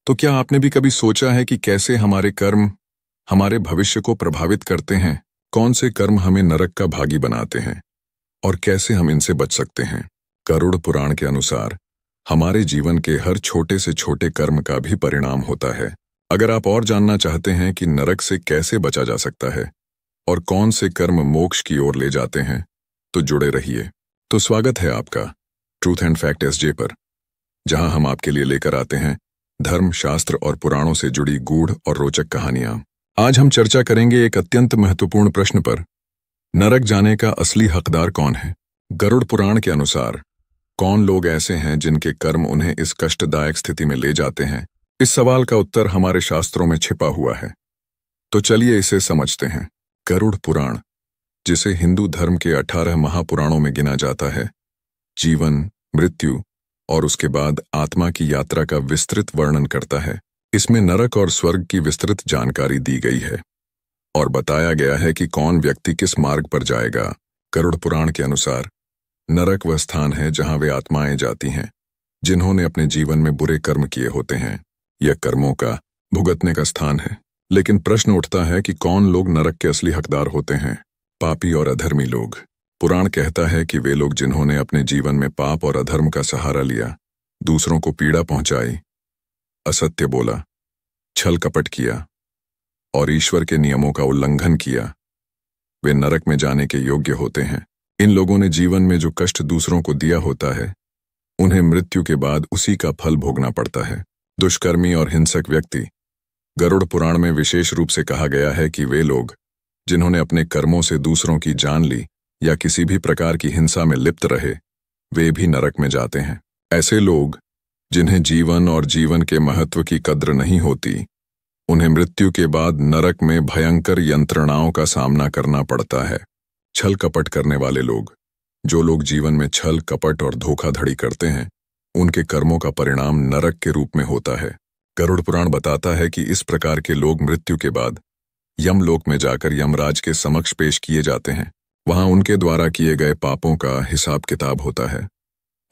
तो क्या आपने भी कभी सोचा है कि कैसे हमारे कर्म हमारे भविष्य को प्रभावित करते हैं? कौन से कर्म हमें नरक का भागी बनाते हैं और कैसे हम इनसे बच सकते हैं? गरुड़ पुराण के अनुसार हमारे जीवन के हर छोटे से छोटे कर्म का भी परिणाम होता है। अगर आप और जानना चाहते हैं कि नरक से कैसे बचा जा सकता है और कौन से कर्म मोक्ष की ओर ले जाते हैं, तो जुड़े रहिए। तो स्वागत है आपका ट्रूथ एंड फैक्ट एसजे पर, जहां हम आपके लिए लेकर आते हैं धर्म, शास्त्र और पुराणों से जुड़ी गूढ़ और रोचक कहानियां। आज हम चर्चा करेंगे एक अत्यंत महत्वपूर्ण प्रश्न पर, नरक जाने का असली हकदार कौन है? गरुड़ पुराण के अनुसार कौन लोग ऐसे हैं जिनके कर्म उन्हें इस कष्टदायक स्थिति में ले जाते हैं? इस सवाल का उत्तर हमारे शास्त्रों में छिपा हुआ है। तो चलिए इसे समझते हैं। गरुड़ पुराण, जिसे हिंदू धर्म के 18 महापुराणों में गिना जाता है, जीवन, मृत्यु और उसके बाद आत्मा की यात्रा का विस्तृत वर्णन करता है। इसमें नरक और स्वर्ग की विस्तृत जानकारी दी गई है और बताया गया है कि कौन व्यक्ति किस मार्ग पर जाएगा। गरुड़ पुराण के अनुसार नरक वह स्थान है जहां वे आत्माएं जाती हैं जिन्होंने अपने जीवन में बुरे कर्म किए होते हैं। यह कर्मों का भुगतने का स्थान है। लेकिन प्रश्न उठता है कि कौन लोग नरक के असली हकदार होते हैं? पापी और अधर्मी लोग। पुराण कहता है कि वे लोग जिन्होंने अपने जीवन में पाप और अधर्म का सहारा लिया, दूसरों को पीड़ा पहुंचाई, असत्य बोला, छल कपट किया और ईश्वर के नियमों का उल्लंघन किया, वे नरक में जाने के योग्य होते हैं। इन लोगों ने जीवन में जो कष्ट दूसरों को दिया होता है, उन्हें मृत्यु के बाद उसी का फल भोगना पड़ता है। दुष्कर्मी और हिंसक व्यक्ति। गरुड़ पुराण में विशेष रूप से कहा गया है कि वे लोग जिन्होंने अपने कर्मों से दूसरों की जान ली या किसी भी प्रकार की हिंसा में लिप्त रहे, वे भी नरक में जाते हैं। ऐसे लोग जिन्हें जीवन और जीवन के महत्व की कद्र नहीं होती, उन्हें मृत्यु के बाद नरक में भयंकर यंत्रणाओं का सामना करना पड़ता है। छल कपट करने वाले लोग। जो लोग जीवन में छल कपट और धोखाधड़ी करते हैं, उनके कर्मों का परिणाम नरक के रूप में होता है। गरुड़ पुराण बताता है कि इस प्रकार के लोग मृत्यु के बाद यमलोक में जाकर यमराज के समक्ष पेश किए जाते हैं। वहां उनके द्वारा किए गए पापों का हिसाब किताब होता है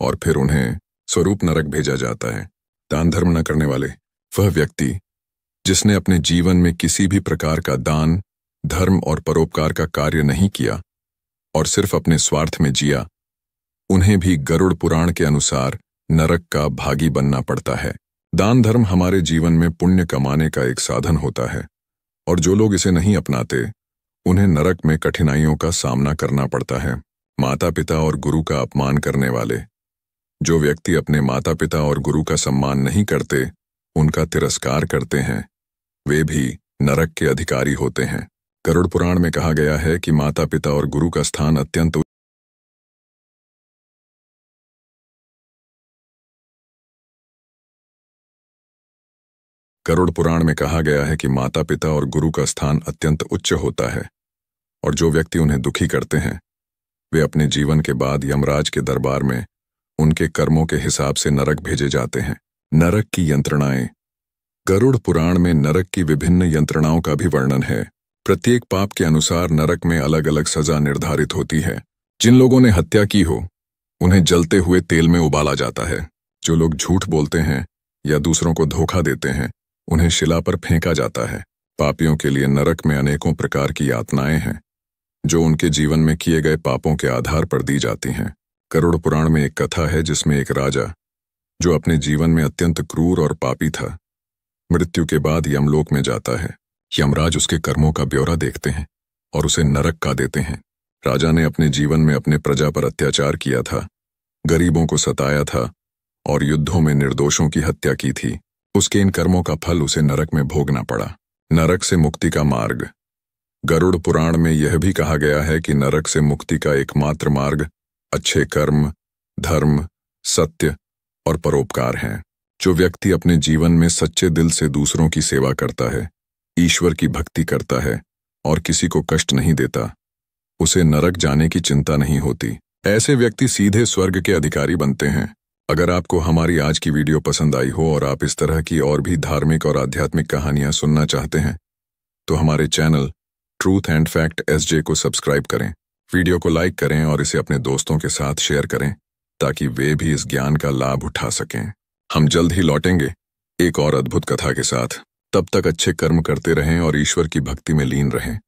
और फिर उन्हें स्वरूप नरक भेजा जाता है। दान धर्म न करने वाले। वह व्यक्ति जिसने अपने जीवन में किसी भी प्रकार का दान, धर्म और परोपकार का कार्य नहीं किया और सिर्फ अपने स्वार्थ में जिया, उन्हें भी गरुड़ पुराण के अनुसार नरक का भागी बनना पड़ता है। दान धर्म हमारे जीवन में पुण्य कमाने का एक साधन होता है और जो लोग इसे नहीं अपनाते, उन्हें नरक में कठिनाइयों का सामना करना पड़ता है। माता पिता और गुरु का अपमान करने वाले। जो व्यक्ति अपने माता पिता और गुरु का सम्मान नहीं करते, उनका तिरस्कार करते हैं, वे भी नरक के अधिकारी होते हैं। गरुड़ पुराण में कहा गया है कि माता पिता और गुरु का स्थान अत्यंत गरुड़ पुराण में कहा गया है कि माता पिता और गुरु का स्थान अत्यंत उच्च होता है और जो व्यक्ति उन्हें दुखी करते हैं, वे अपने जीवन के बाद यमराज के दरबार में उनके कर्मों के हिसाब से नरक भेजे जाते हैं। नरक की यंत्रणाएं। गरुड़ पुराण में नरक की विभिन्न यंत्रणाओं का भी वर्णन है। प्रत्येक पाप के अनुसार नरक में अलग अलग सजा निर्धारित होती है। जिन लोगों ने हत्या की हो, उन्हें जलते हुए तेल में उबाला जाता है। जो लोग झूठ बोलते हैं या दूसरों को धोखा देते हैं, उन्हें शिला पर फेंका जाता है। पापियों के लिए नरक में अनेकों प्रकार की यातनाएं हैं जो उनके जीवन में किए गए पापों के आधार पर दी जाती हैं। गरुड़ पुराण में एक कथा है जिसमें एक राजा, जो अपने जीवन में अत्यंत क्रूर और पापी था, मृत्यु के बाद यमलोक में जाता है। यमराज उसके कर्मों का ब्यौरा देखते हैं और उसे नरक का देते हैं। राजा ने अपने जीवन में अपने प्रजा पर अत्याचार किया था, गरीबों को सताया था और युद्धों में निर्दोषों की हत्या की थी। उसके इन कर्मों का फल उसे नरक में भोगना पड़ा। नरक से मुक्ति का मार्ग। गरुड़ पुराण में यह भी कहा गया है कि नरक से मुक्ति का एकमात्र मार्ग अच्छे कर्म, धर्म, सत्य और परोपकार हैं। जो व्यक्ति अपने जीवन में सच्चे दिल से दूसरों की सेवा करता है, ईश्वर की भक्ति करता है और किसी को कष्ट नहीं देता, उसे नरक जाने की चिंता नहीं होती। ऐसे व्यक्ति सीधे स्वर्ग के अधिकारी बनते हैं। अगर आपको हमारी आज की वीडियो पसंद आई हो और आप इस तरह की और भी धार्मिक और आध्यात्मिक कहानियां सुनना चाहते हैं, तो हमारे channel truth and fact SJ को सब्सक्राइब करें, वीडियो को लाइक करें और इसे अपने दोस्तों के साथ शेयर करें ताकि वे भी इस ज्ञान का लाभ उठा सकें। हम जल्द ही लौटेंगे एक और अद्भुत कथा के साथ। तब तक अच्छे कर्म करते रहें और ईश्वर की भक्ति में लीन रहें।